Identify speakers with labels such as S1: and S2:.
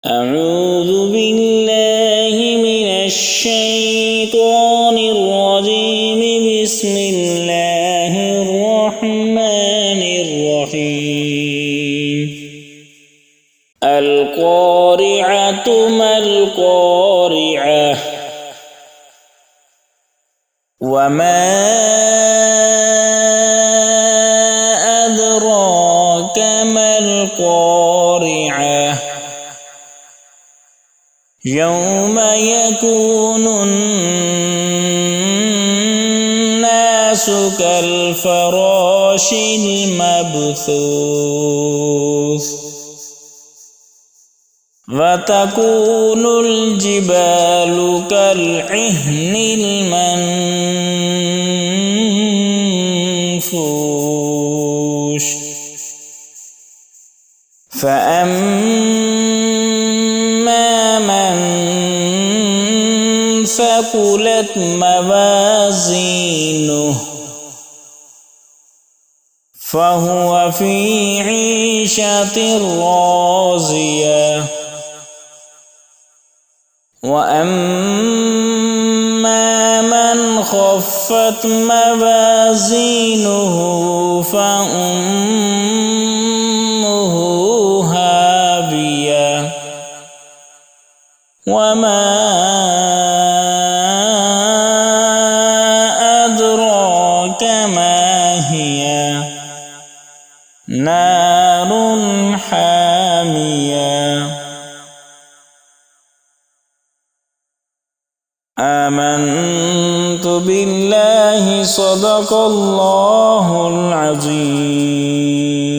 S1: أعوذ بالله من الشيطان الرجيم. بسم الله الرحمن الرحيم. القارعة ما القارعة وما أدراك ما القارعة يوم يكون الناس كالفراش المبثوث وتكون الجبال كالعهن المنفوش فأما من ثقلت موازينه فهو في عيشة راضية وأما من خفت موازينه فأمه هاوية وما أدراك ما هي نار حامية. آمنت بالله صدق الله العظيم.